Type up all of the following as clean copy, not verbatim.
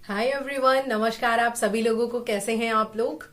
Hi everyone, नमस्कार। आप सभी लोगों को कैसे हैं आप लोग।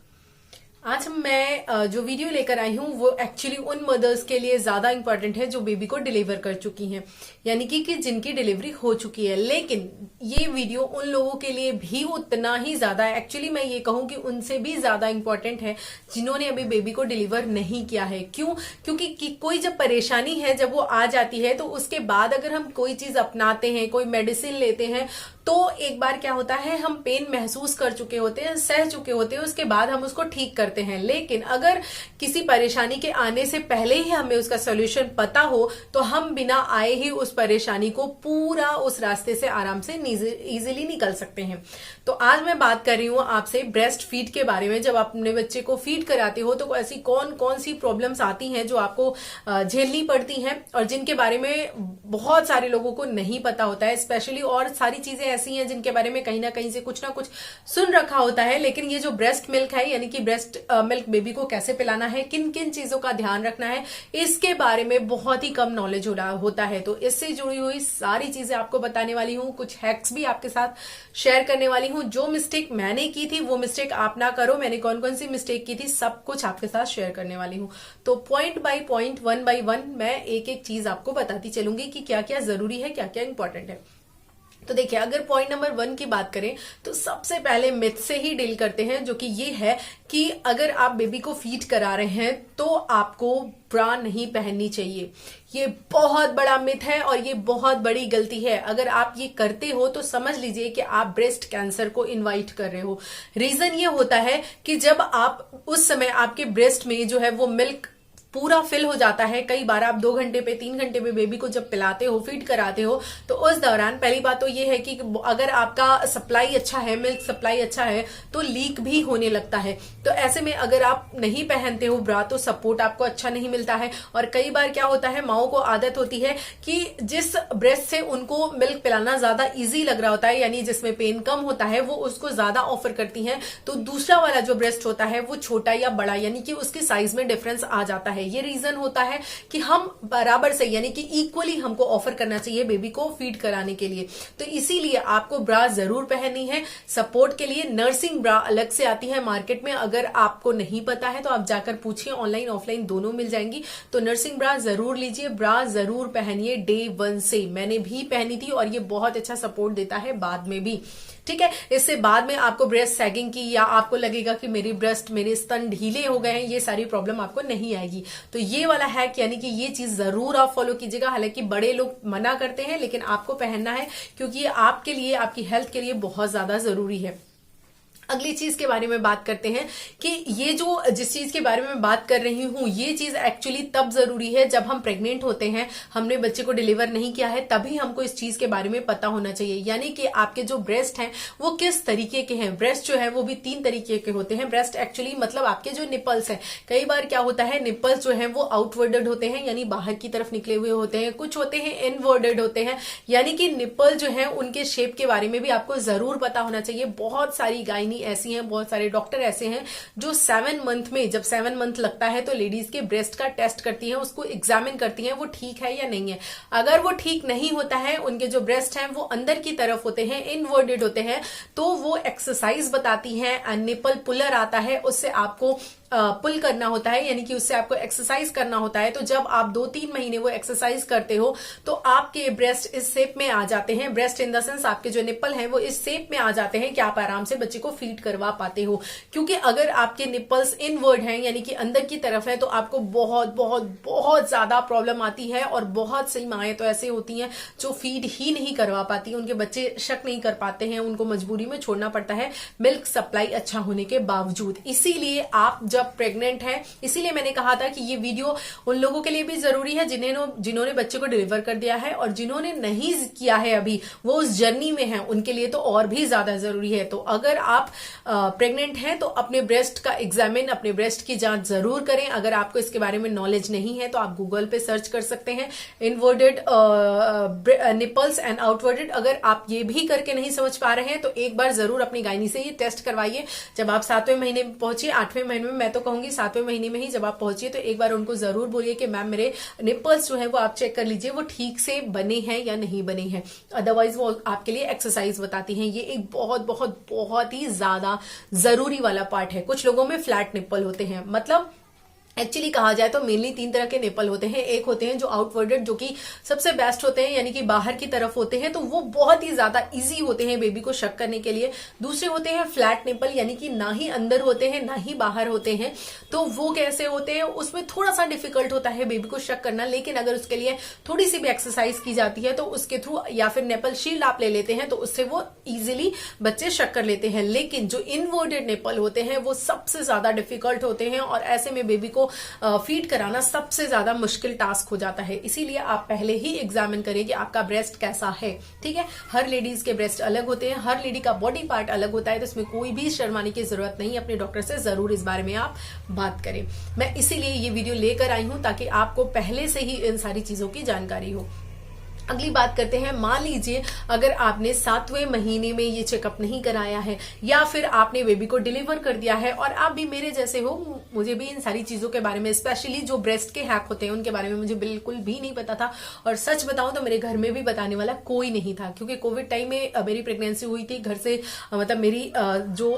आज मैं जो वीडियो लेकर आई हूँ वो एक्चुअली उन मदर्स के लिए ज्यादा इंपॉर्टेंट है जो बेबी को डिलीवर कर चुकी हैं, यानी कि जिनकी डिलीवरी हो चुकी है। लेकिन ये वीडियो उन लोगों के लिए भी उतना ही ज्यादा, एक्चुअली मैं ये कहूँ कि उनसे भी ज्यादा इंपॉर्टेंट है जिन्होंने अभी बेबी को डिलीवर नहीं किया है। क्यों? क्योंकि कोई जब परेशानी है, जब वो आ जाती है, तो उसके बाद अगर हम कोई चीज अपनाते हैं, कोई मेडिसिन लेते हैं, तो एक बार क्या होता है, हम पेन महसूस कर चुके होते हैं, सह चुके होते हैं, उसके बाद हम उसको ठीक करते हैं। लेकिन अगर किसी परेशानी के आने से पहले ही हमें उसका सोल्यूशन पता हो, तो हम बिना आए ही उस परेशानी को पूरा उस रास्ते से आराम से इजीली निकल सकते हैं। तो आज मैं बात कर रही हूँ आपसे ब्रेस्ट फीड के बारे में। जब आप अपने बच्चे को फीड कराते हो तो ऐसी कौन कौन सी प्रॉब्लम्स आती हैं जो आपको झेलनी पड़ती हैं और जिनके बारे में बहुत सारे लोगों को नहीं पता होता है स्पेशली। और सारी चीजें ऐसी हैं जिनके बारे में कहीं ना कहीं से कुछ ना कुछ सुन रखा होता है, लेकिन ये जो ब्रेस्ट मिल्क है, यानी कि ब्रेस्ट मिल्क बेबी को कैसे पिलाना है, किन किन चीजों का ध्यान रखना है, इसके बारे में बहुत ही कम नॉलेज होता है। तो इससे जुड़ी हुई सारी चीजें आपको बताने वाली हूँ, कुछ हैक्स भी आपके साथ शेयर करने वाली हूँ। जो मिस्टेक मैंने की थी वो मिस्टेक आप ना करो। मैंने कौन कौन सी मिस्टेक की थी सब कुछ आपके साथ शेयर करने वाली हूँ। तो point by point, one by one मैं एक एक चीज आपको बताती चलूंगी कि क्या क्या जरूरी है, क्या क्या इंपॉर्टेंट है। तो देखिए, अगर पॉइंट नंबर 1 की बात करें तो सबसे पहले मिथ से ही डील करते हैं, जो कि ये है कि अगर आप बेबी को फीड करा रहे हैं तो आपको ब्रा नहीं पहननी चाहिए। ये बहुत बड़ा मिथ है और ये बहुत बड़ी गलती है। अगर आप ये करते हो तो समझ लीजिए कि आप ब्रेस्ट कैंसर को इनवाइट कर रहे हो। रीजन ये होता है कि जब आप उस समय आपके ब्रेस्ट में जो है वो मिल्क पूरा फिल हो जाता है, कई बार आप 2 घंटे पे 3 घंटे पे बेबी को जब पिलाते हो, फीड कराते हो, तो उस दौरान पहली बात तो ये है कि अगर आपका सप्लाई अच्छा है, मिल्क सप्लाई अच्छा है, तो लीक भी होने लगता है। तो ऐसे में अगर आप नहीं पहनते हो ब्रा तो सपोर्ट आपको अच्छा नहीं मिलता है। और कई बार क्या होता है, माओ को आदत होती है कि जिस ब्रेस्ट से उनको मिल्क पिलाना ज्यादा ईजी लग रहा होता है, यानी जिसमें पेन कम होता है, वो उसको ज्यादा ऑफर करती है। तो दूसरा वाला जो ब्रेस्ट होता है वो छोटा या बड़ा, यानी कि उसके साइज में डिफरेंस आ जाता है। ये रीजन होता है कि हम बराबर से, यानी कि इक्वली हमको ऑफर करना चाहिए बेबी को फीड कराने के लिए। तो इसीलिए आपको ब्रा जरूर पहननी है। सपोर्ट के लिए नर्सिंग ब्रा अलग से आती है मार्केट में, अगर आपको नहीं पता है तो आप जाकर पूछिए, ऑनलाइन ऑफलाइन दोनों मिल जाएंगी। तो नर्सिंग ब्रा जरूर लीजिए, ब्रा जरूर पहनिए डे 1 से। मैंने भी पहनी थी और ये बहुत अच्छा सपोर्ट देता है बाद में भी। ठीक है, इससे बाद में आपको ब्रेस्ट सैगिंग की या आपको लगेगा कि मेरे स्तन ढीले हो गए हैं, ये सारी प्रॉब्लम आपको नहीं आएगी। तो ये वाला हैक, यानी कि ये चीज जरूर आप फॉलो कीजिएगा। हालांकि बड़े लोग मना करते हैं, लेकिन आपको पहनना है क्योंकि ये आपके लिए, आपकी हेल्थ के लिए बहुत ज्यादा जरूरी है। अगली चीज के बारे में बात करते हैं कि ये जो जिस चीज के बारे में मैं बात कर रही हूं, ये चीज एक्चुअली तब जरूरी है जब हम प्रेग्नेंट होते हैं, हमने बच्चे को डिलीवर नहीं किया है, तभी हमको इस चीज के बारे में पता होना चाहिए। यानी कि आपके जो ब्रेस्ट हैं वो किस तरीके के हैं। ब्रेस्ट जो है वो भी 3 तरीके के होते हैं। ब्रेस्ट एक्चुअली मतलब आपके जो निपल्स हैं, कई बार क्या होता है, निपल्स जो है वो आउटवर्डेड होते हैं, यानी बाहर की तरफ निकले हुए होते हैं। कुछ होते हैं इनवर्डेड होते हैं, यानी कि निपल जो है उनके शेप के बारे में भी आपको जरूर पता होना चाहिए। बहुत सारी गायनी ऐसी हैं, बहुत सारे डॉक्टर ऐसे हैं जो 7 मंथ में, जब 7 मंथ लगता है तो लेडीज के ब्रेस्ट का टेस्ट करती हैं, उसको एग्जामिन करती हैं वो ठीक है या नहीं है। अगर वो ठीक नहीं होता है, उनके जो ब्रेस्ट हैं वो अंदर की तरफ होते हैं, इनवर्टेड होते हैं, तो वो एक्सरसाइज बताती हैं, निपल पुलर आता है, उससे आपको पुल करना होता है, यानी कि उससे आपको एक्सरसाइज करना होता है। तो जब आप 2-3 महीने वो एक्सरसाइज करते हो तो आपके ब्रेस्ट इस शेप में आ जाते हैं। ब्रेस्ट इन द सेंस आपके जो निप्पल हैं वो इस शेप में आ जाते हैं कि आप आराम से बच्चे को फीड करवा पाते हो। क्योंकि अगर आपके निप्पल्स इनवर्ड हैं, यानी कि अंदर की तरफ है, तो आपको बहुत बहुत बहुत ज्यादा प्रॉब्लम आती है। और बहुत सी माएँ तो ऐसे होती हैं जो फीड ही नहीं करवा पाती, उनके बच्चे शक नहीं कर पाते हैं, उनको मजबूरी में छोड़ना पड़ता है मिल्क सप्लाई अच्छा होने के बावजूद। इसीलिए आप जब प्रेग्नेंट है, इसीलिए मैंने कहा था कि ये वीडियो उन लोगों के लिए भी जरूरी है जिन्होंने बच्चे को डिलीवर कर दिया है, और जिन्होंने नहीं किया है अभी, वो उस जर्नी में है, उनके लिए तो और भी ज्यादा जरूरी है। तो अगर आप प्रेग्नेंट हैं तो अपने ब्रेस्ट का एग्जामिन, अपने ब्रेस्ट की जांच जरूर करें। अगर आपको इसके बारे में नॉलेज नहीं है तो आप गूगल पे सर्च कर सकते हैं इनवर्टेड निपल्स एंड आउटवर्टेड। अगर आप ये भी करके नहीं समझ पा रहे हैं तो एक बार जरूर अपनी गायनी से ये टेस्ट करवाइए। जब आप 7वें महीने में पहुंचिए, 8वें महीने में, मैं तो कहूंगी 7वें महीने में ही जब आप पहुंचिए तो एक बार उनको जरूर बोलिए कि मैम मेरे निपल्स जो है वो आप चेक कर लीजिए, वो ठीक से बने हैं या नहीं बने हैं। अदरवाइज वो आपके लिए एक्सरसाइज बताती हैं। ये एक बहुत बहुत बहुत ही ज्यादा जरूरी वाला पार्ट है। कुछ लोगों में फ्लैट निप्पल होते हैं, मतलब एक्चुअली कहा जाए तो मेनली 3 तरह के निपल होते हैं। एक होते हैं जो आउटवर्डेड, जो कि सबसे बेस्ट होते हैं, यानी कि बाहर की तरफ होते हैं, तो वो बहुत ही ज्यादा इजी होते हैं बेबी को शक करने के लिए। दूसरे होते हैं फ्लैट निपल, यानी कि ना ही अंदर होते हैं ना ही बाहर होते हैं। तो वो कैसे होते हैं, उसमें थोड़ा सा डिफिकल्ट होता है बेबी को शक करना, लेकिन अगर उसके लिए थोड़ी सी भी एक्सरसाइज की जाती है तो उसके थ्रू, या फिर निपल शील्ड आप ले लेते हैं तो उससे वो इजिली बच्चे शक कर लेते हैं। लेकिन जो इनवर्टेड निपल होते हैं वो सबसे ज्यादा डिफिकल्ट होते हैं, और ऐसे में बेबी को फीड कराना सबसे ज्यादा मुश्किल टास्क हो जाता है। इसीलिए आप पहले ही एग्जामिन करें कि आपका ब्रेस्ट कैसा है। ठीक है, हर लेडीज के ब्रेस्ट अलग होते हैं, हर लेडी का बॉडी पार्ट अलग होता है, तो इसमें कोई भी शर्माने की जरूरत नहीं। अपने डॉक्टर से जरूर इस बारे में आप बात करें। मैं इसीलिए ये वीडियो लेकर आई हूं ताकि आपको पहले से ही इन सारी चीजों की जानकारी हो। अगली बात करते हैं, मान लीजिए अगर आपने 7वें महीने में ये चेकअप नहीं कराया है, या फिर आपने बेबी को डिलीवर कर दिया है और आप भी मेरे जैसे हो, मुझे भी इन सारी चीजों के बारे में, स्पेशली जो ब्रेस्ट के हैक होते हैं उनके बारे में मुझे बिल्कुल भी नहीं पता था। और सच बताऊं तो मेरे घर में भी बताने वाला कोई नहीं था, क्योंकि कोविड टाइम में मेरी प्रेगनेंसी हुई थी। घर से मतलब मेरी जो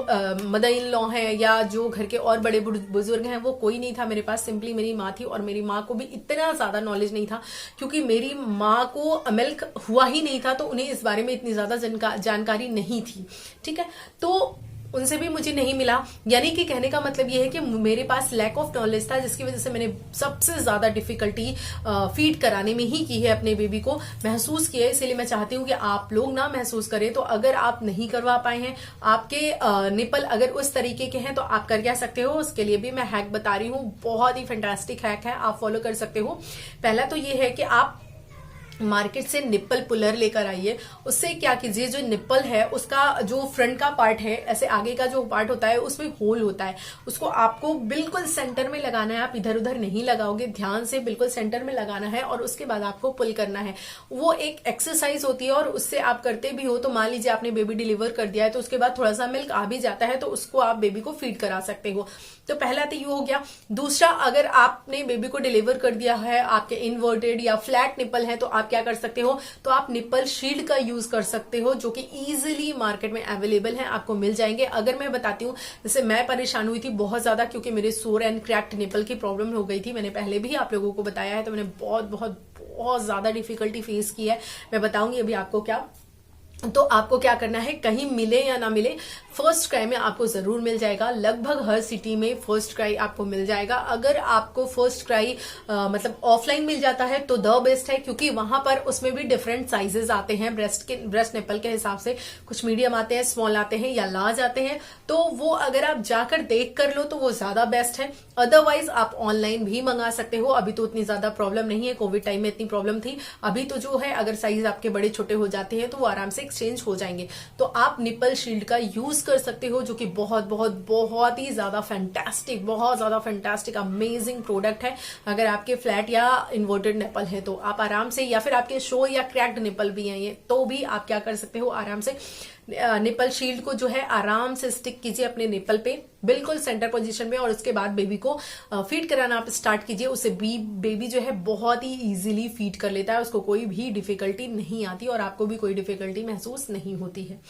मदर इन लॉ है या जो घर के और बड़े बुजुर्ग हैं वो कोई नहीं था मेरे पास, सिंपली मेरी माँ थी। और मेरी माँ को भी इतना ज्यादा नॉलेज नहीं था, क्योंकि मेरी माँ को मिल्क हुआ ही नहीं था, तो उन्हें इस बारे में इतनी ज्यादा जानकारी नहीं थी। ठीक है, तो उनसे भी मुझे नहीं मिला। यानी कि कहने का मतलब यह है कि मेरे पास लैक ऑफ नॉलेज था, जिसकी वजह से मैंने सबसे ज्यादा डिफिकल्टी फीड कराने में ही की है, अपने बेबी को महसूस किया है। इसीलिए मैं चाहती हूँ कि आप लोग ना महसूस करें। तो अगर आप नहीं करवा पाए हैं, आपके निपल अगर उस तरीके के हैं, तो आप कर क्या सकते हो, उसके लिए भी मैं हैक बता रही हूँ। बहुत ही फैंटास्टिक हैक है, आप फॉलो कर सकते हो। पहला तो ये है कि आप मार्केट से निप्पल पुलर लेकर आइए। उससे क्या कीजिए, जो निप्पल है उसका जो फ्रंट का पार्ट है, ऐसे आगे का जो पार्ट होता है उसमें होल होता है, उसको आपको बिल्कुल सेंटर में लगाना है। आप इधर उधर नहीं लगाओगे, ध्यान से बिल्कुल सेंटर में लगाना है और उसके बाद आपको पुल करना है। वो एक एक्सरसाइज होती है और उससे आप करते भी हो। तो मान लीजिए आपने बेबी डिलीवर कर दिया है, तो उसके बाद थोड़ा सा मिल्क आ भी जाता है, तो उसको आप बेबी को फीड करा सकते हो। तो पहला तो ये हो गया। दूसरा, अगर आपने बेबी को डिलीवर कर दिया है, आपके इनवर्टेड या फ्लैट निप्पल है, तो आप क्या कर सकते हो, तो आप निप्पल शील्ड का यूज कर सकते हो, जो कि इजीली मार्केट में अवेलेबल है, आपको मिल जाएंगे। अगर मैं बताती हूँ, जैसे मैं परेशान हुई थी बहुत ज्यादा, क्योंकि मेरे सोर एंड क्रैक्ड निप्पल की प्रॉब्लम हो गई थी। मैंने पहले भी आप लोगों को बताया है, तो मैंने बहुत बहुत बहुत ज्यादा डिफिकल्टी फेस की है। मैं बताऊंगी अभी आपको क्या। तो आपको क्या करना है, कहीं मिले या ना मिले, फर्स्ट क्राई में आपको जरूर मिल जाएगा। लगभग हर सिटी में फर्स्ट क्राई आपको मिल जाएगा। अगर आपको फर्स्ट क्राई मतलब ऑफलाइन मिल जाता है तो द बेस्ट है, क्योंकि वहां पर उसमें भी डिफरेंट साइजेस आते हैं ब्रेस्ट निप्पल के हिसाब से। कुछ मीडियम आते हैं, स्मॉल आते हैं या लार्ज आते हैं। तो वो अगर आप जाकर देख कर लो तो वो ज्यादा बेस्ट है। अदरवाइज आप ऑनलाइन भी मंगा सकते हो। अभी तो उतनी ज्यादा प्रॉब्लम नहीं है, कोविड टाइम में इतनी प्रॉब्लम थी। अभी तो जो है, अगर साइज आपके बड़े छोटे हो जाते हैं तो वो आराम से एक्सचेंज हो जाएंगे। तो आप निप्पल शील्ड का यूज कर सकते हो, जो कि बहुत बहुत बहुत ही ज्यादा फैंटास्टिक, बहुत ज्यादा फैंटास्टिक अमेजिंग प्रोडक्ट है। अगर आपके फ्लैट या इन्वर्टेड निप्पल है तो आप आराम से, या फिर आपके शो या क्रैक्ड निप्पल भी हैं ये, तो भी आप क्या कर सकते हो, आराम से निप्पल शील्ड को जो है आराम से स्टिक कीजिए अपने निप्पल पे, बिल्कुल सेंटर पोजीशन में, और उसके बाद बेबी को फीड कराना आप स्टार्ट कीजिए। उससे बेबी जो है बहुत ही इजीली फीड कर लेता है, उसको कोई भी डिफिकल्टी नहीं आती और आपको भी कोई डिफिकल्टी महसूस नहीं होती है।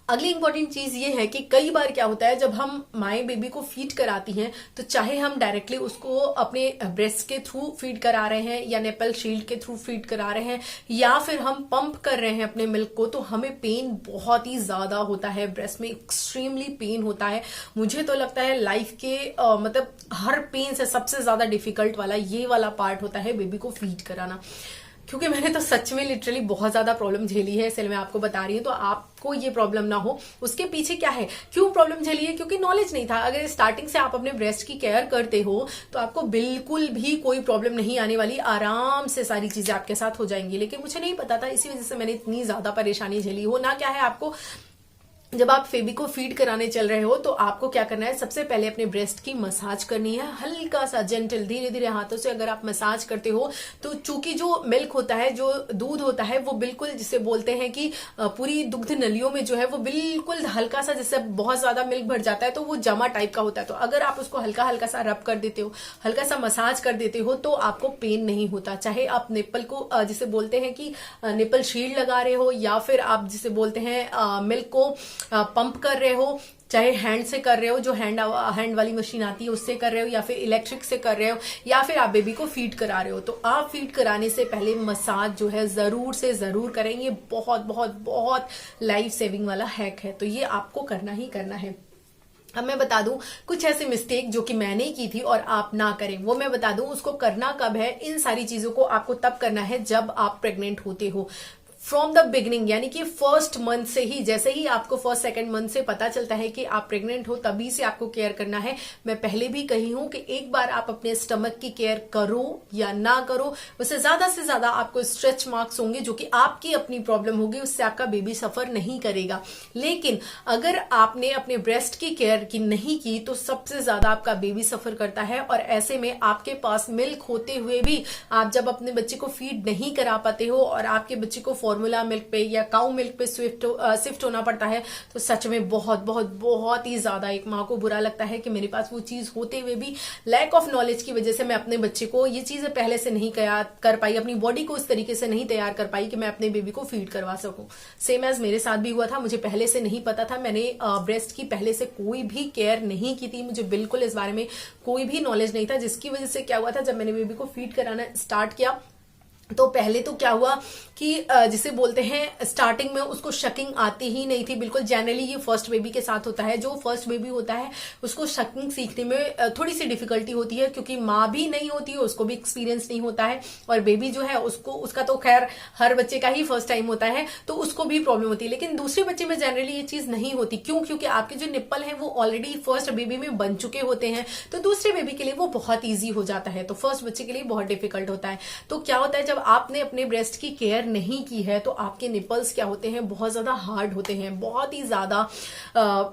अगली इंपॉर्टेंट चीज ये है कि कई बार क्या होता है, जब हम माए बेबी को फीड कराती हैं, तो चाहे हम डायरेक्टली उसको अपने ब्रेस्ट के थ्रू फीड करा रहे हैं या निप्पल शील्ड के थ्रू फीड करा रहे हैं, या फिर हम पंप कर रहे हैं अपने मिल्क को, तो हमें पेन बहुत ही ज्यादा होता है। ब्रेस्ट में एक्सट्रीमली पेन होता है। मुझे तो लगता है लाइफ के मतलब हर पेन से सबसे ज्यादा डिफिकल्ट वाला ये वाला पार्ट होता है बेबी को फीड कराना, क्योंकि मैंने तो सच में लिटरली बहुत ज्यादा प्रॉब्लम झेली है, इसलिए मैं आपको बता रही हूँ। तो आपको ये प्रॉब्लम ना हो, उसके पीछे क्या है, क्यों प्रॉब्लम झेली है, क्योंकि नॉलेज नहीं था। अगर स्टार्टिंग से आप अपने ब्रेस्ट की केयर करते हो तो आपको बिल्कुल भी कोई प्रॉब्लम नहीं आने वाली, आराम से सारी चीजें आपके साथ हो जाएंगी। लेकिन मुझे नहीं पता था, इसी वजह से मैंने इतनी ज्यादा परेशानी झेली। हो ना क्या है, आपको जब आप बेबी को फीड कराने चल रहे हो तो आपको क्या करना है, सबसे पहले अपने ब्रेस्ट की मसाज करनी है, हल्का सा जेंटल धीरे धीरे हाथों से अगर आप मसाज करते हो तो चूंकि जो मिल्क होता है, जो दूध होता है, वो बिल्कुल जिसे बोलते हैं कि पूरी दुग्ध नलियों में जो है वो बिल्कुल हल्का सा, जैसे बहुत ज्यादा मिल्क भर जाता है तो वो जमा टाइप का होता है। तो अगर आप उसको हल्का हल्का सा रब कर देते हो, हल्का सा मसाज कर देते हो तो आपको पेन नहीं होता। चाहे आप निप्पल को जिसे बोलते हैं कि निप्पल शील्ड लगा रहे हो, या फिर आप जिसे बोलते हैं मिल्क को पंप कर रहे हो, चाहे हैंड से कर रहे हो, जो हैंड वाली मशीन आती है उससे कर रहे हो, या फिर इलेक्ट्रिक से कर रहे हो, या फिर आप बेबी को फीड करा रहे हो, तो आप फीड कराने से पहले मसाज जो है जरूर से जरूर करें। ये बहुत बहुत बहुत लाइफ सेविंग वाला हैक है, तो ये आपको करना ही करना है। अब मैं बता दूं कुछ ऐसे मिस्टेक जो कि मैंने की थी और आप ना करें, वो मैं बता दूं। उसको करना कब है, इन सारी चीजों को आपको तब करना है जब आप प्रेग्नेंट होते हो, फ्रॉम द बिगिनिंग, यानी कि फर्स्ट मंथ से ही। जैसे ही आपको फर्स्ट सेकंड मंथ से पता चलता है कि आप प्रेग्नेंट हो, तभी से आपको केयर करना है। मैं पहले भी कही हूं कि एक बार आप अपने स्टमक की केयर करो या ना करो, उससे से ज्यादा आपको स्ट्रेच मार्क्स होंगे जो कि आपकी अपनी प्रॉब्लम होगी, उससे आपका बेबी सफर नहीं करेगा। लेकिन अगर आपने अपने ब्रेस्ट की केयर की नहीं की तो सबसे ज्यादा आपका बेबी सफर करता है। और ऐसे में आपके पास मिल्क होते हुए भी आप जब अपने बच्चे को फीड नहीं करा पाते हो और आपके बच्चे को फॉर्मूला मिल्क पे या काउ मिल्क पे शिफ्ट होना पड़ता है, तो सच में बहुत बहुत बहुत ही ज्यादा एक माँ को बुरा लगता है कि मेरे पास वो चीज होते हुए भी लैक ऑफ नॉलेज की वजह से मैं अपने बच्चे को ये चीजें पहले से नहीं कर पाई, अपनी बॉडी को इस तरीके से नहीं तैयार कर पाई कि मैं अपने बेबी को फीड करवा सकूं। सेम एज मेरे साथ भी हुआ था, मुझे पहले से नहीं पता था, मैंने ब्रेस्ट की पहले से कोई भी केयर नहीं की थी, मुझे बिल्कुल इस बारे में कोई भी नॉलेज नहीं था। जिसकी वजह से क्या हुआ था, जब मैंने बेबी को फीड कराना स्टार्ट किया तो पहले तो क्या हुआ कि जिसे बोलते हैं स्टार्टिंग में उसको शकिंग आती ही नहीं थी बिल्कुल। जनरली ये फर्स्ट बेबी के साथ होता है, जो फर्स्ट बेबी होता है उसको शकिंग सीखने में थोड़ी सी डिफिकल्टी होती है, क्योंकि माँ भी नहीं होती है, उसको भी एक्सपीरियंस नहीं होता है, और बेबी जो है उसका तो खैर हर बच्चे का ही फर्स्ट टाइम होता है, तो उसको भी प्रॉब्लम होती है। लेकिन दूसरे बच्चे में जनरली ये चीज नहीं होती। क्यों? क्योंकि आपके जो निप्पल है वो ऑलरेडी फर्स्ट बेबी में बन चुके होते हैं, तो दूसरे बेबी के लिए वो बहुत ईजी हो जाता है, तो फर्स्ट बच्चे के लिए बहुत डिफिकल्ट होता है। तो क्या होता है, जब आपने अपने ब्रेस्ट की केयर नहीं की है तो आपके निपल्स क्या होते हैं, बहुत ज्यादा हार्ड होते हैं, बहुत ही ज्यादा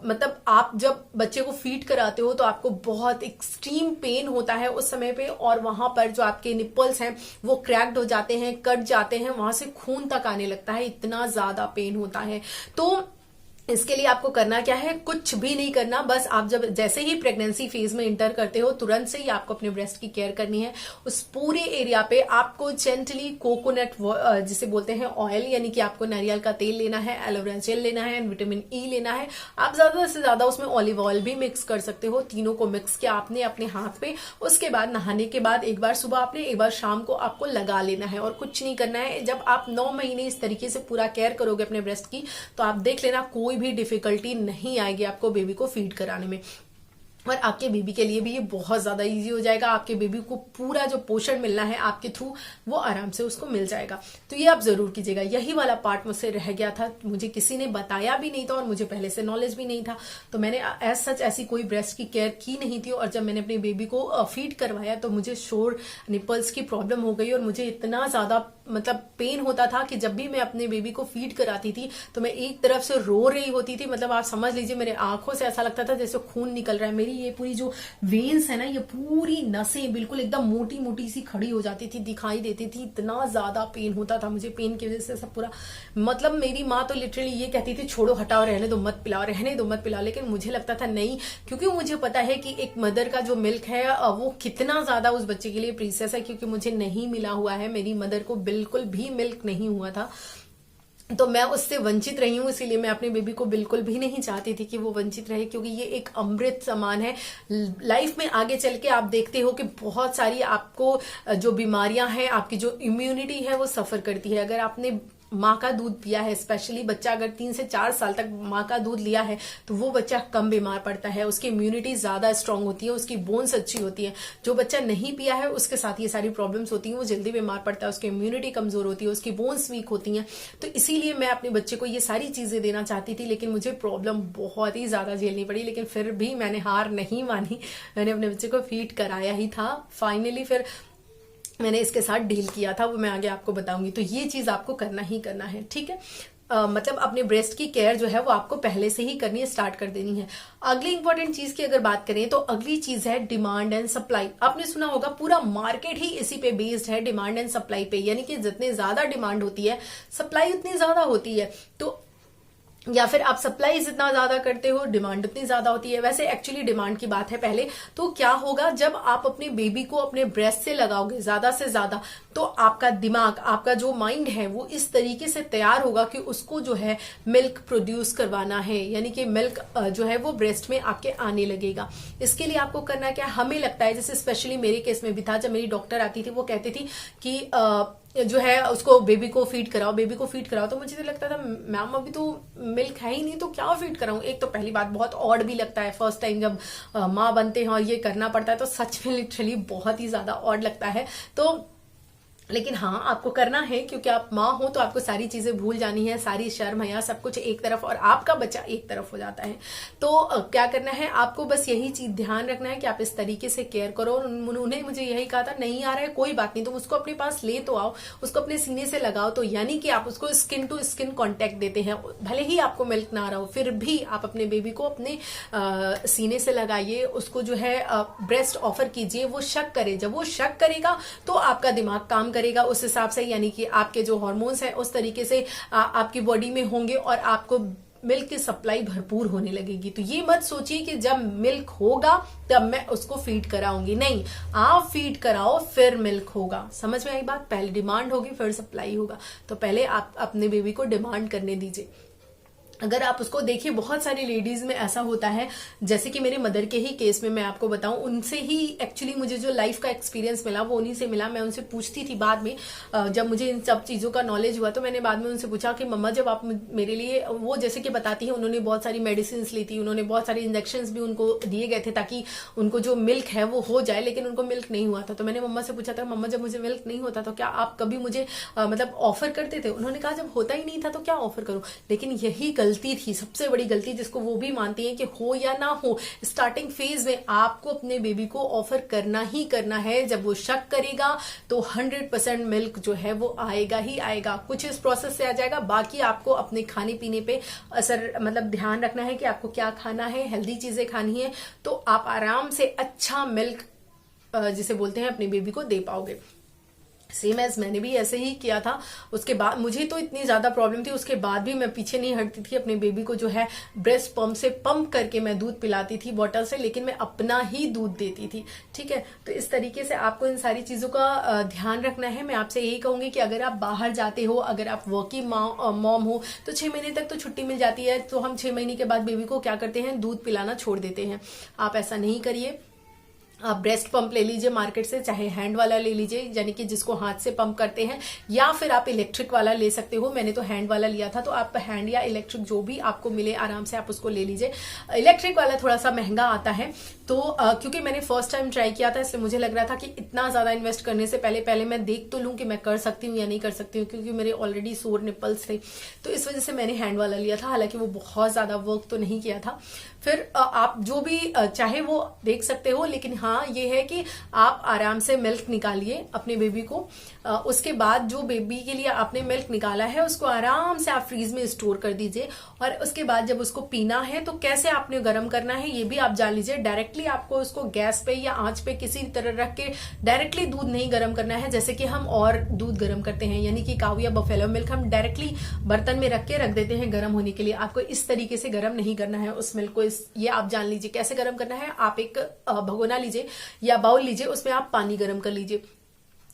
मतलब आप जब बच्चे को फीड कराते हो तो आपको बहुत एक्सट्रीम पेन होता है उस समय पे, और वहां पर जो आपके निपल्स हैं वो क्रैक्ड हो जाते हैं, कट जाते हैं, वहां से खून तक आने लगता है, इतना ज्यादा पेन होता है। तो इसके लिए आपको करना क्या है, कुछ भी नहीं करना, बस आप जैसे ही प्रेगनेंसी फेज में इंटर करते हो तुरंत से ही आपको अपने ब्रेस्ट की केयर करनी है। उस पूरे एरिया पे आपको जेंटली कोकोनट जिसे बोलते हैं ऑयल, यानी कि आपको नारियल का तेल लेना है, एलोवेरा जेल लेना है, विटामिन ई लेना है। आप ज्यादा से ज्यादा उसमें ऑलिव ऑयल भी मिक्स कर सकते हो। तीनों को मिक्स किया आपने अपने हाथ पे, उसके बाद नहाने के बाद एक बार सुबह आपने, एक बार शाम को आपको लगा लेना है, और कुछ नहीं करना है। जब आप 9 महीने इस तरीके से पूरा केयर करोगे अपने ब्रेस्ट की, तो आप देख लेना कोई भी डिफिकल्टी नहीं आएगी आपको बेबी को फीड कराने में। और आपके बेबी के लिए भी ये बहुत ज्यादा इजी हो जाएगा। आपके बेबी को पूरा जो पोषण मिलना है आपके थ्रू वो आराम से उसको मिल जाएगा। तो ये आप जरूर कीजिएगा। यही वाला पार्ट मुझसे रह गया था, मुझे किसी ने बताया भी नहीं था और मुझे पहले से नॉलेज भी नहीं था, तो मैंने एज सच ऐसी कोई ब्रेस्ट की केयर की नहीं थी। और जब मैंने अपने बेबी को फीड करवाया तो मुझे शोर निपल्स की प्रॉब्लम हो गई, और मुझे इतना ज्यादा मतलब पेन होता था कि जब भी मैं अपने बेबी को फीड कराती थी तो मैं एक तरफ से रो रही होती थी। मतलब आप समझ लीजिए मेरे आंखों से ऐसा लगता था जैसे खून निकल रहा है। मेरी ये पूरी जो वेन्स है ना, ये पूरी नसें बिल्कुल एकदम मोटी मोटी सी खड़ी हो जाती थी, दिखाई देती थी। इतना ज्यादा पेन होता था मुझे, पेन की वजह से सब पूरा, मतलब मेरी माँ तो लिटरली ये कहती थी छोड़ो हटाओ, रहने दो मत पिलाओ, रहने दो मत पिलाओ। लेकिन मुझे लगता था नहीं, क्योंकि मुझे पता है कि एक मदर का जो मिल्क है वो कितना ज्यादा उस बच्चे के लिए प्रीसियस है, क्योंकि मुझे नहीं मिला हुआ है, मेरी मदर को बिल्कुल भी मिल्क नहीं हुआ था, तो मैं उससे वंचित रही हूँ। इसीलिए मैं अपने बेबी को बिल्कुल भी नहीं चाहती थी कि वो वंचित रहे, क्योंकि ये एक अमृत समान है। लाइफ में आगे चल के आप देखते हो कि बहुत सारी आपको जो बीमारियां हैं, आपकी जो इम्यूनिटी है वो सफर करती है। अगर आपने माँ का दूध पिया है, स्पेशली बच्चा अगर 3 से 4 साल तक माँ का दूध लिया है तो वो बच्चा कम बीमार पड़ता है, उसकी इम्यूनिटी ज्यादा स्ट्रांग होती है, उसकी बोन्स अच्छी होती है। जो बच्चा नहीं पिया है उसके साथ ये सारी प्रॉब्लम्स होती हैं, वो जल्दी बीमार पड़ता है, उसकी इम्यूनिटी कमजोर होती है, उसकी बोन्स वीक होती हैं। तो इसीलिए मैं अपने बच्चे को ये सारी चीजें देना चाहती थी, लेकिन मुझे प्रॉब्लम बहुत ही ज्यादा झेलनी पड़ी। लेकिन फिर भी मैंने हार नहीं मानी, मैंने अपने बच्चे को फीड कराया ही था। फाइनली फिर मैंने इसके साथ डील किया था, वो मैं आगे आपको बताऊंगी। तो ये चीज आपको करना ही करना है, ठीक है। मतलब अपने ब्रेस्ट की केयर जो है वो आपको पहले से ही करनी स्टार्ट कर देनी है। अगली इंपॉर्टेंट चीज की अगर बात करें तो अगली चीज है डिमांड एंड सप्लाई। आपने सुना होगा पूरा मार्केट ही इसी पे बेस्ड है, डिमांड एंड सप्लाई पे, यानी कि जितने ज्यादा डिमांड होती है सप्लाई उतनी ज्यादा होती है। तो या फिर आप सप्लाई जितना ज्यादा करते हो डिमांड उतनी ज्यादा होती है। वैसे एक्चुअली डिमांड की बात है पहले, तो क्या होगा जब आप अपने बेबी को अपने ब्रेस्ट से लगाओगे ज्यादा से ज्यादा, तो आपका दिमाग, आपका जो माइंड है वो इस तरीके से तैयार होगा कि उसको जो है मिल्क प्रोड्यूस करवाना है, यानी कि मिल्क जो है वो ब्रेस्ट में आपके आने लगेगा। इसके लिए आपको करना क्या, हमें लगता है, जैसे स्पेशली मेरे केस में भी था, जब मेरी डॉक्टर आती थी वो कहती थी कि जो है उसको बेबी को फीड कराओ, बेबी को फीड कराओ। तो मुझे तो लगता था मैम अभी तो मिल्क है ही नहीं तो क्या फीड कराऊं। एक तो पहली बात बहुत ऑड भी लगता है, फर्स्ट टाइम जब माँ बनते हैं और ये करना पड़ता है तो सच में लिटरली बहुत ही ज्यादा ऑड लगता है। तो लेकिन हाँ आपको करना है, क्योंकि आप माँ हो तो आपको सारी चीजें भूल जानी है, सारी शर्म हया सब कुछ एक तरफ और आपका बच्चा एक तरफ हो जाता है। तो क्या करना है आपको, बस यही चीज ध्यान रखना है कि आप इस तरीके से केयर करो। उन्होंने मुझे यही कहा था, नहीं आ रहा है कोई बात नहीं, तुम उसको अपने पास ले तो आओ, उसको अपने सीने से लगाओ। तो यानी कि आप उसको स्किन टू स्किन कॉन्टेक्ट देते हैं, भले ही आपको मिल्क ना आ रहा हो फिर भी आप अपने बेबी को अपने सीने से लगाइए, उसको जो है ब्रेस्ट ऑफर कीजिए, वो शक करे। जब वो शक करेगा तो आपका दिमाग काम करेगा उस हिसाब से, यानी कि आपके जो हार्मोन्स हैं उस तरीके से आपकी बॉडी में होंगे और आपको मिल्क की सप्लाई भरपूर होने लगेगी। तो ये मत सोचिए कि जब मिल्क होगा तब मैं उसको फीड कराऊंगी, नहीं, आप फीड कराओ फिर मिल्क होगा। समझ में आई बात, पहले डिमांड होगी फिर सप्लाई होगा। तो पहले आप अपने बेबी को डिमांड करने दीजिए। अगर आप उसको देखिए, बहुत सारी लेडीज में ऐसा होता है, जैसे कि मेरे मदर के ही केस में मैं आपको बताऊं, उनसे ही एक्चुअली मुझे जो लाइफ का एक्सपीरियंस मिला वो उन्हीं से मिला। मैं उनसे पूछती थी बाद में, जब मुझे इन सब चीजों का नॉलेज हुआ तो मैंने बाद में उनसे पूछा कि मम्मा जब आप मेरे लिए, वो जैसे कि बताती है उन्होंने बहुत सारी मेडिसिन ली थी, उन्होंने बहुत सारे इंजेक्शन भी उनको दिए गए थे ताकि उनको जो मिल्क है वो हो जाए, लेकिन उनको मिल्क नहीं हुआ था। तो मैंने मम्मा से पूछा था, मम्मा जब मुझे मिल्क नहीं होता तो क्या आप कभी मुझे मतलब ऑफर करते थे? उन्होंने कहा जब होता ही नहीं था तो क्या ऑफर करूं। लेकिन यही गलती थी, सबसे बड़ी गलती, जिसको वो भी मानती है कि हो या ना हो, स्टार्टिंग फेज में आपको अपने बेबी को ऑफर करना ही करना है। जब वो शक करेगा तो 100% मिल्क जो है वो आएगा ही आएगा। कुछ इस प्रोसेस से आ जाएगा, बाकी आपको अपने खाने पीने पे असर, मतलब ध्यान रखना है कि आपको क्या खाना है, हेल्दी चीजें खानी है, तो आप आराम से अच्छा मिल्क जिसे बोलते हैं अपने बेबी को दे पाओगे। सेम एज मैंने भी ऐसे ही किया था। उसके बाद मुझे तो इतनी ज्यादा प्रॉब्लम थी, उसके बाद भी मैं पीछे नहीं हटती थी, अपने बेबी को जो है ब्रेस्ट पंप से पंप करके मैं दूध पिलाती थी बॉटल से, लेकिन मैं अपना ही दूध देती थी। ठीक है, तो इस तरीके से आपको इन सारी चीजों का ध्यान रखना है। मैं आपसे यही कहूंगी कि अगर आप बाहर जाते हो, अगर आप वर्किंग मॉम हो तो 6 महीने तक तो छुट्टी मिल जाती है, तो हम 6 महीने के बाद बेबी को क्या करते हैं, दूध पिलाना छोड़ देते हैं। आप ऐसा नहीं करिए। आप ब्रेस्ट पंप ले लीजिए मार्केट से, चाहे हैंड वाला ले लीजिए, यानी कि जिसको हाथ से पंप करते हैं, या फिर आप इलेक्ट्रिक वाला ले सकते हो। मैंने तो हैंड वाला लिया था, तो आप हैंड या इलेक्ट्रिक जो भी आपको मिले आराम से आप उसको ले लीजिए। इलेक्ट्रिक वाला थोड़ा सा महंगा आता है, तो क्योंकि मैंने फर्स्ट टाइम ट्राई किया था इसलिए मुझे लग रहा था कि इतना ज्यादा इन्वेस्ट करने से पहले मैं देख तो लूं कि मैं कर सकती हूँ या नहीं कर सकती हूँ, क्योंकि मेरे ऑलरेडी सोर निपल्स थे, तो इस वजह से मैंने हैंड वाला लिया था। हालांकि वो बहुत ज्यादा वर्क तो नहीं किया था। फिर आप जो भी चाहे वो देख सकते हो, लेकिन हाँ ये है कि आप आराम से मिल्क निकालिए अपने बेबी को। उसके बाद जो बेबी के लिए आपने मिल्क निकाला है उसको आराम से आप फ्रीज में स्टोर कर दीजिए, और उसके बाद जब उसको पीना है तो कैसे आपने गर्म करना है ये भी आप जान लीजिए। डायरेक्टली आपको उसको गैस पे या आंच पे किसी तरह रख के डायरेक्टली दूध नहीं गर्म करना है, जैसे कि हम और दूध गर्म करते हैं, यानी कि काऊ या बफेलो मिल्क हम डायरेक्टली बर्तन में रख के रख देते हैं गर्म होने के लिए। आपको इस तरीके से गर्म नहीं करना है उस मिल्क को, ये आप जान लीजिए। कैसे गर्म करना है, आप एक भगोना लीजिए या बाउल लीजिए, उसमें आप पानी गर्म कर लीजिए।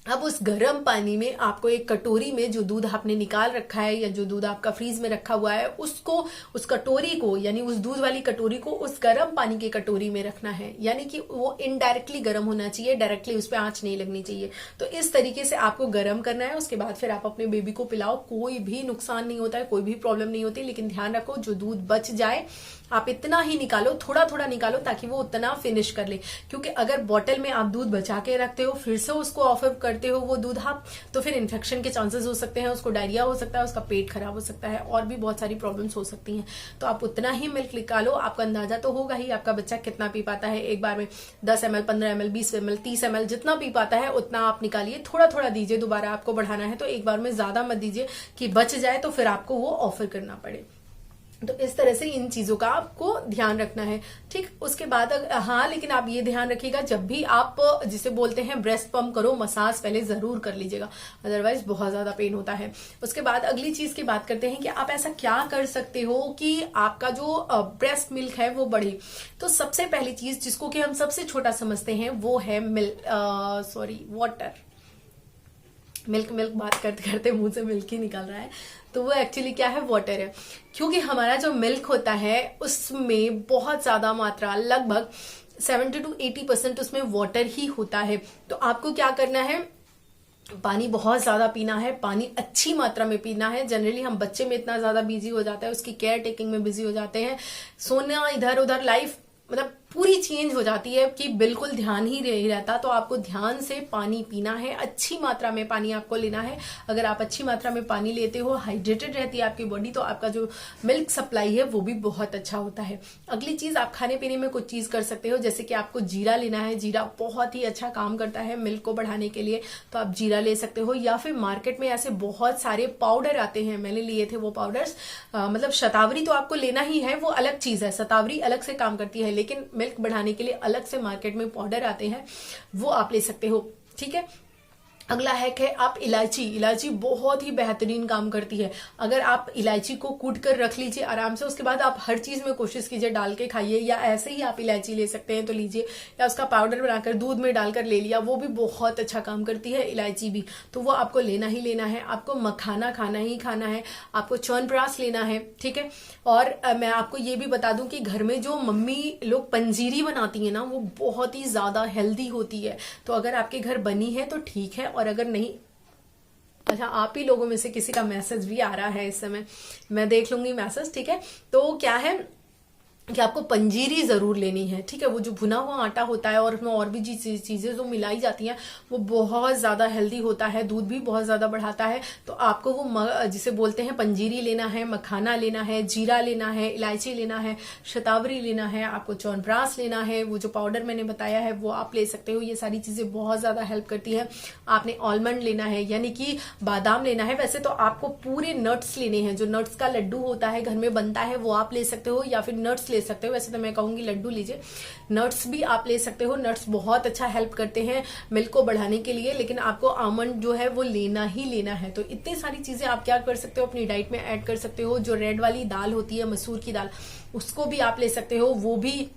अब उस गर्म पानी में आपको एक कटोरी में जो दूध आपने निकाल रखा है या जो दूध आपका फ्रीज में रखा हुआ है उसको, उस कटोरी को, यानी उस दूध वाली कटोरी को उस गर्म पानी की कटोरी में रखना है, यानी कि वो इनडायरेक्टली गर्म होना चाहिए, डायरेक्टली उस पर आंच नहीं लगनी चाहिए। तो इस तरीके से आपको गर्म करना है। उसके बाद फिर आप अपने बेबी को पिलाओ, कोई भी नुकसान नहीं होता है, कोई भी प्रॉब्लम नहीं होती। लेकिन ध्यान रखो जो दूध बच जाए आप इतना ही निकालो, थोड़ा थोड़ा निकालो ताकि वो उतना फिनिश कर ले, क्योंकि अगर बॉटल में आप दूध बचा के रखते हो फिर से उसको ऑफर कर करते हो वो दूध आप, तो फिर इन्फेक्शन के चांसेस हो सकते हैं, उसको डायरिया हो सकता है, उसका पेट खराब हो सकता है और भी बहुत सारी प्रॉब्लम्स हो सकती हैं। तो आप उतना ही मिल्क निकालो, आपका अंदाजा तो होगा ही आपका बच्चा कितना पी पाता है। एक बार में 10 ml, 15 ml, 20 ml, 30 ml जितना पी पाता है उतना आप निकालिए, थोड़ा थोड़ा दीजिए। दोबारा आपको बढ़ाना है तो एक बार में ज्यादा मत दीजिए कि बच जाए तो फिर आपको वो ऑफर करना पड़े। तो इस तरह से इन चीजों का आपको ध्यान रखना है, ठीक। उसके बाद हाँ, लेकिन आप ये ध्यान रखिएगा जब भी आप जिसे बोलते हैं ब्रेस्ट पंप करो, मसाज पहले जरूर कर लीजिएगा, अदरवाइज बहुत ज्यादा पेन होता है। उसके बाद अगली चीज की बात करते हैं कि आप ऐसा क्या कर सकते हो कि आपका जो ब्रेस्ट मिल्क है वो बढ़े। तो सबसे पहली चीज जिसको कि हम सबसे छोटा समझते हैं वो है वाटर। मिल्क बात करते करते मुंह से मिल्क ही निकल रहा है, तो वो एक्चुअली क्या है, वाटर है। क्योंकि हमारा जो मिल्क होता है उसमें बहुत ज्यादा मात्रा, लगभग 70 to 80% उसमें वाटर ही होता है। तो आपको क्या करना है, पानी बहुत ज्यादा पीना है, पानी अच्छी मात्रा में पीना है। जनरली हम बच्चे में इतना ज्यादा बिजी हो जाता है, उसकी केयर टेकिंग में बिजी हो जाते हैं, सोना इधर उधर, लाइफ मतलब पूरी चेंज हो जाती है कि बिल्कुल ध्यान ही नहीं रहता। तो आपको ध्यान से पानी पीना है, अच्छी मात्रा में पानी आपको लेना है। अगर आप अच्छी मात्रा में पानी लेते हो, हाइड्रेटेड रहती है आपकी बॉडी, तो आपका जो मिल्क सप्लाई है वो भी बहुत अच्छा होता है। अगली चीज, आप खाने पीने में कुछ चीज कर सकते हो, जैसे कि आपको जीरा लेना है। जीरा बहुत ही अच्छा काम करता है मिल्क को बढ़ाने के लिए, तो आप जीरा ले सकते हो। या फिर मार्केट में ऐसे बहुत सारे पाउडर आते हैं, मैंने लिए थे वो पाउडर्स, मतलब शतावरी तो आपको लेना ही है, वो अलग चीज है, शतावरी अलग से काम करती है, लेकिन मिल्क बढ़ाने के लिए अलग से मार्केट में पाउडर आते हैं, वो आप ले सकते हो, ठीक है। अगला हैक है आप इलायची बहुत ही बेहतरीन काम करती है। अगर आप इलायची को कूट कर रख लीजिए आराम से, उसके बाद आप हर चीज में कोशिश कीजिए डाल के खाइए, या ऐसे ही आप इलायची ले सकते हैं तो लीजिए, या उसका पाउडर बनाकर दूध में डालकर ले लिया, वो भी बहुत अच्छा काम करती है इलायची भी। तो वो आपको लेना ही लेना है। आपको मखाना खाना ही खाना है, आपको च्यवनप्राश लेना है, ठीक है। और मैं आपको ये भी बता दूं कि घर में जो मम्मी लोग पंजीरी बनाती है ना, वो बहुत ही ज्यादा हेल्दी होती है। तो अगर आपके घर बनी है तो ठीक है, और अगर नहीं, अच्छा आप ही लोगों में से किसी का मैसेज भी आ रहा है इस समय, मैं देख लूंगी मैसेज, ठीक है। तो क्या है कि आपको पंजीरी जरूर लेनी है, ठीक है। वो जो भुना हुआ आटा होता है और उसमें और भी चीजें जो मिलाई जाती हैं, वो बहुत ज्यादा हेल्दी होता है, दूध भी बहुत ज्यादा बढ़ाता है। तो आपको वो जिसे बोलते हैं पंजीरी लेना है, मखाना लेना है, जीरा लेना है, इलायची लेना है, शतावरी लेना है, आपको च्यवनप्राश लेना है, वो जो पाउडर मैंने बताया है वो आप ले सकते हो। ये सारी चीजें बहुत ज्यादा हेल्प करती है। आपने आलमंड लेना है, यानी कि बादाम लेना है। वैसे तो आपको पूरे नट्स लेने हैं, जो नट्स का लड्डू होता है घर में बनता है, वो आप ले सकते हो, या फिर नट्स ले सकते हो। वैसे तो मैं कहूंगी लड्डू लीजिए, नट्स भी आप ले सकते हो। नट्स बहुत अच्छा हेल्प करते हैं मिल्क को बढ़ाने के लिए, लेकिन आपको आमंड जो है वो लेना ही लेना है। तो इतनी सारी चीजें आप क्या कर सकते हो, अपनी डाइट में ऐड कर सकते हो। जो रेड वाली दाल होती है, मसूर की दाल, उसको भी आप ले सकते हो, वो भी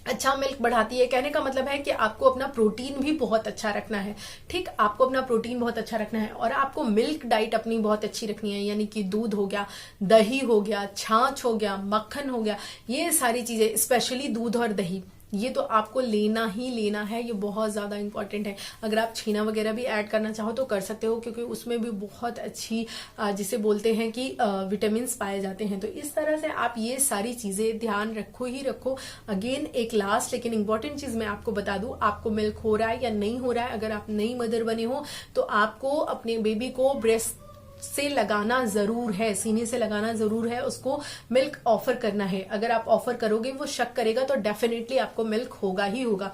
अच्छा मिल्क बढ़ाती है। कहने का मतलब है कि आपको अपना प्रोटीन भी बहुत अच्छा रखना है, ठीक। आपको अपना प्रोटीन बहुत अच्छा रखना है, और आपको मिल्क डाइट अपनी बहुत अच्छी रखनी है, यानी कि दूध हो गया, दही हो गया, छाछ हो गया, मक्खन हो गया, ये सारी चीजें, स्पेशली दूध और दही, ये तो आपको लेना ही लेना है। ये बहुत ज्यादा इंपॉर्टेंट है। अगर आप छेना वगैरह भी ऐड करना चाहो तो कर सकते हो, क्योंकि उसमें भी बहुत अच्छी जिसे बोलते हैं कि विटामिन पाए जाते हैं। तो इस तरह से आप ये सारी चीजें ध्यान रखो ही रखो। अगेन एक लास्ट लेकिन इंपॉर्टेंट चीज मैं आपको बता दूं, आपको मिल्क हो रहा है या नहीं हो रहा है, अगर आप नई मदर बने हो तो आपको अपने बेबी को ब्रेस्ट से लगाना जरूर है, सीने से लगाना जरूर है, उसको मिल्क ऑफर करना है। अगर आप ऑफर करोगे, वो शक करेगा, तो डेफिनेटली आपको मिल्क होगा ही होगा।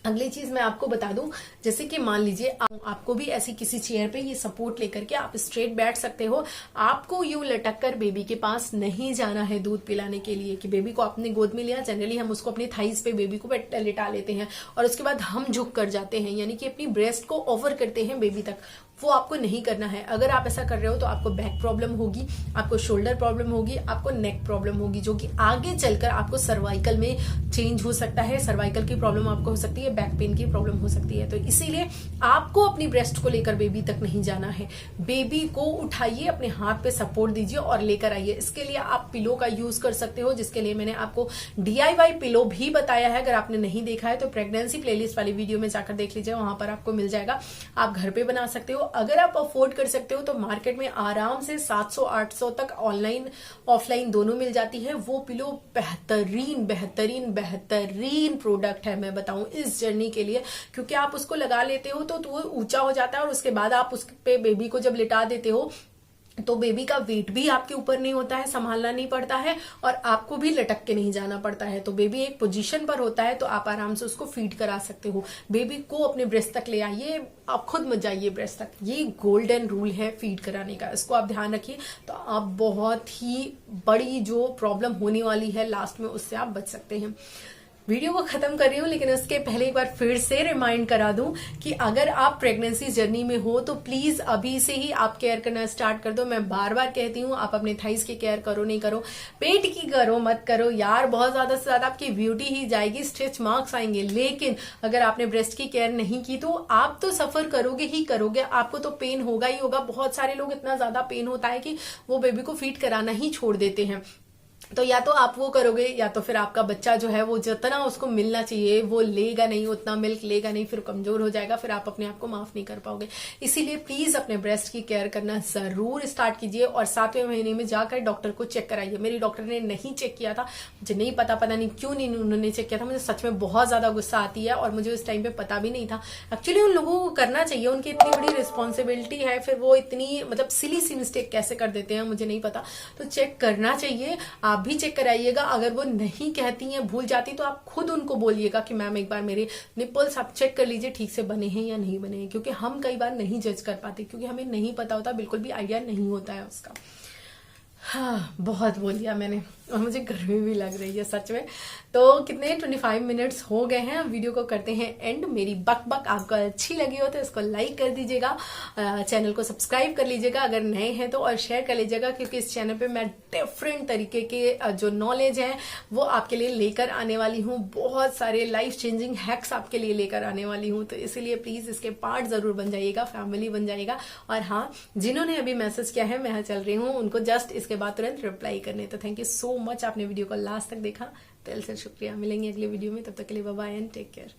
अगली चीज मैं आपको बता दूं, जैसे कि मान लीजिए आपको भी ऐसी किसी चेयर पे ये सपोर्ट लेकर के आप स्ट्रेट बैठ सकते हो। आपको यूं लटक कर बेबी के पास नहीं जाना है दूध पिलाने के लिए, कि बेबी को आपने गोद में लिया, जनरली हम उसको अपनी थाइस पे बेबी को लिटा लेते हैं और उसके बाद हम झुक कर जाते हैं, यानी कि अपनी ब्रेस्ट को ऑफर करते हैं बेबी तक। वो आपको नहीं करना है। अगर आप ऐसा कर रहे हो तो आपको बैक प्रॉब्लम होगी, आपको शोल्डर प्रॉब्लम होगी, आपको नेक प्रॉब्लम होगी, जो कि आगे चलकर आपको सर्वाइकल में चेंज हो सकता है। सर्वाइकल की प्रॉब्लम आपको हो सकती है, बैक पेन की प्रॉब्लम हो सकती है। तो इसीलिए आपको अपनी ब्रेस्ट को लेकर बेबी तक नहीं जाना है। बेबी को उठाइए, अपने हाथ पे सपोर्ट दीजिए और लेकर आइए। इसके लिए आप पिलो का यूज कर सकते हो, जिसके लिए मैंने आपको DIY पिलो भी बताया है। अगर आपने नहीं देखा है तो प्रेगनेंसी प्लेलिस्ट वाली वीडियो में जाकर देख लीजिए, वहां पर आपको मिल जाएगा। आप घर पे बना सकते हो। अगर आप अफोर्ड कर सकते हो तो मार्केट में आराम से 700-800 तक ऑनलाइन ऑफलाइन दोनों मिल जाती है। वो पिलो बेहतरीन बेहतरीन बेहतरीन प्रोडक्ट है, मैं बताऊं इस जर्नी के लिए, क्योंकि आप उसको लगा लेते हो तो वो ऊंचा हो जाता है और उसके बाद आप उस पे बेबी को जब लिटा देते हो तो बेबी का वेट भी आपके ऊपर नहीं होता है, संभालना नहीं पड़ता है और आपको भी लटक के नहीं जाना पड़ता है। तो बेबी एक पोजीशन पर होता है तो आप आराम से उसको फीड करा सकते हो। बेबी को अपने ब्रेस्ट तक ले आइए, आप खुद मत जाइए ब्रेस्ट तक। ये गोल्डन रूल है फीड कराने का, इसको आप ध्यान रखिए तो आप बहुत ही बड़ी जो प्रॉब्लम होने वाली है लास्ट में उससे आप बच सकते हैं। वीडियो को खत्म कर रही हूँ, लेकिन उसके पहले एक बार फिर से रिमाइंड करा दूं कि अगर आप प्रेगनेंसी जर्नी में हो तो प्लीज अभी से ही आप केयर करना स्टार्ट कर दो। मैं बार बार कहती हूँ आप अपने थाइस की केयर करो, नहीं करो, पेट की करो मत करो यार, बहुत ज्यादा से ज्यादा आपकी ब्यूटी ही जाएगी, स्ट्रेच मार्क्स आएंगे। लेकिन अगर आपने ब्रेस्ट की केयर नहीं की तो आप तो सफर करोगे ही करोगे, आपको तो पेन होगा ही होगा। बहुत सारे लोग इतना ज्यादा पेन होता है कि वो बेबी को फीड कराना ही छोड़ देते हैं। तो या तो आप वो करोगे या तो फिर आपका बच्चा जो है वो जितना उसको मिलना चाहिए वो लेगा नहीं, उतना मिल्क लेगा नहीं, फिर कमजोर हो जाएगा, फिर आप अपने आप को माफ नहीं कर पाओगे। इसीलिए प्लीज अपने ब्रेस्ट की केयर करना जरूर स्टार्ट कीजिए और 7वें महीने में जाकर डॉक्टर को चेक कराइए। मेरी डॉक्टर ने नहीं चेक किया था, मुझे नहीं पता नहीं क्यों नहीं उन्होंने चेक किया था। मुझे सच में बहुत ज्यादा गुस्सा आती है और मुझे उस टाइम पे पता भी नहीं था। एक्चुअली उन लोगों को करना चाहिए, उनकी इतनी बड़ी रिस्पॉन्सिबिलिटी है, फिर वो इतनी मतलब सिली सी मिस्टेक कैसे कर देते हैं मुझे नहीं पता। तो चेक करना चाहिए, आप भी चेक कराइएगा। अगर वो नहीं कहती हैं, भूल जाती, तो आप खुद उनको बोलिएगा कि मैम एक बार मेरे निपल्स आप चेक कर लीजिए ठीक से बने हैं या नहीं बने हैं, क्योंकि हम कई बार नहीं जज कर पाते क्योंकि हमें नहीं पता होता, बिल्कुल भी आइडिया नहीं होता है उसका। हाँ, बहुत बोल दिया मैंने और मुझे गर्मी भी लग रही है सच में। तो कितने 25 मिनट्स हो गए हैं, वीडियो को करते हैं एंड। मेरी बक बक आपको अच्छी लगी हो तो इसको लाइक कर दीजिएगा, चैनल को सब्सक्राइब कर लीजिएगा अगर नए हैं तो, और शेयर कर लीजिएगा क्योंकि इस चैनल पे मैं डिफरेंट तरीके के जो नॉलेज है वो आपके लिए लेकर आने वाली हूँ। बहुत सारे लाइफ चेंजिंग हैक्स आपके लिए लेकर आने वाली हूँ, तो इसीलिए प्लीज इसके पार्ट जरूर बन जाइएगा, फैमिली बन जाइएगा। और हाँ, जिन्होंने अभी मैसेज किया है मैं यहाँ चल रही हूँ उनको जस्ट इसके बाद तुरंत रिप्लाई करने। तो थैंक यू सो मच, आपने वीडियो को लास्ट तक देखा, दिल से शुक्रिया। मिलेंगे अगले वीडियो में, तब तक के लिए bye bye and take care.